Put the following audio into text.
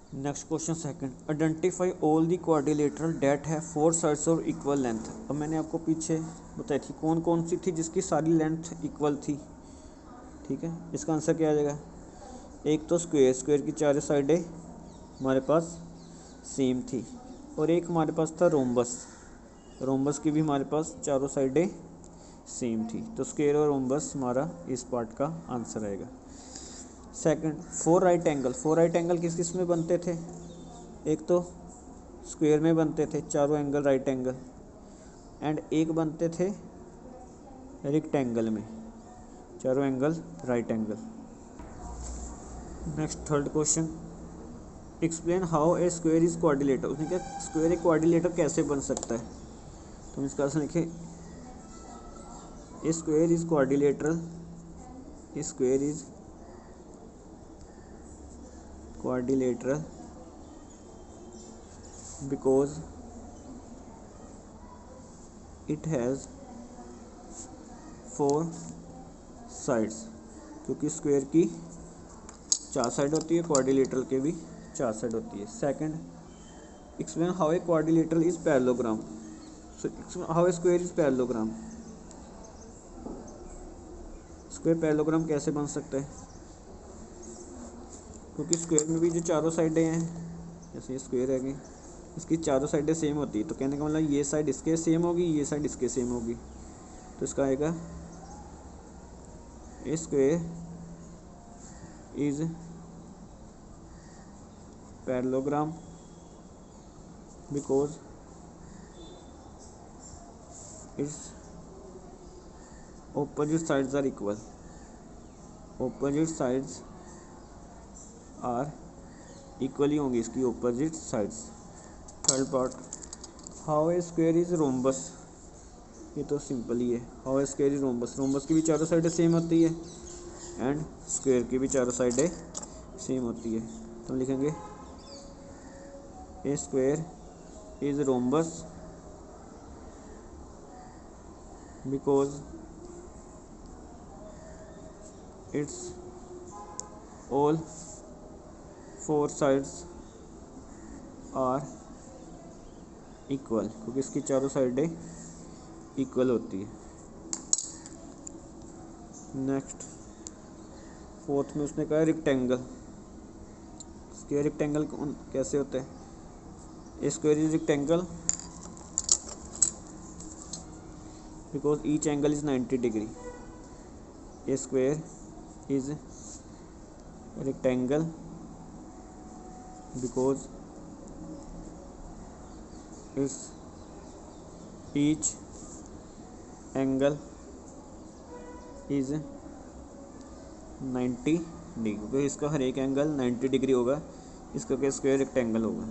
Next question second, identify all the quadrilateral that है 4 sides और equal length. अब मैंने आपको पीछे बताई थी कौन कौन सी थी जिसकी सारी लेंथ इक्वल थी। ठीक है, इसका आंसर क्या आ जाएगा? एक तो स्क्वायर की चारों साइडें हमारे पास सेम थी, और एक हमारे पास था रोम्बस की भी हमारे पास चारों साइडें सेम थी। तो स्क्वायर और रोम्बस हमारा इस पार्ट का आंसर आएगा। सेकंड, फोर राइट एंगल किस किस में बनते थे? एक तो स्क्वायर में बनते थे चारों एंगल राइट एंगल, एंड एक बनते थे रेक्टेंगल में चारों angle right angle. Next third question, explain how a square is quadrilateral. उसने क्या स्क्वायर एक क्वाड्रिलेटर कैसे बन सकता है? तो हम इसका आंसर लिखें, A square is quadrilateral, square is quadrilateral because it has 4 sides, क्योंकि स्क्वायर की 4 साइड होती है, क्वाड्रिलेटरल के भी 4 साइड होती है। Second, explain how a quadrilateral is parallelogram. How a square is parallelogram. Square parallelogram कैसे बन सकता है? क्योंकि स्क्वायर में भी जो चारों साइडें हैं, जैसे ये स्क्वायर है कि इसकी चारों साइडें सेम होती है, तो कहने का मतलब ये साइड इसके सेम होगी, ये साइड इसके सेम होगी, तो इसका आएगा A square is parallelogram because its opposite sides are equal, opposite sides are equally होंगी इसकी opposite sides. Third part, how a square is rhombus. ये तो सिंपल ही है, how a square is rhombus की भी चारों साइडें सेम होती है एंड स्क्वायर की भी चारों साइडें सेम होती है, तो हम लिखेंगे A square is rhombus because its all 4 sides are equal, क्योंकि इसकी चारों साइडें इक्वल होती है। नेक्स्ट फोर्थ में उसने कहा रेक्टेंगल। स्क्वायर रेक्टेंगल कैसे होता है? A square is rectangle because each angle is 90 degree. A square is rectangle because its each angle is 90 degree, क्योंकि इसका हर एक एंगल 90 डिग्री होगा, इसका क्या स्क्वायर रेक्टेंगल होगा।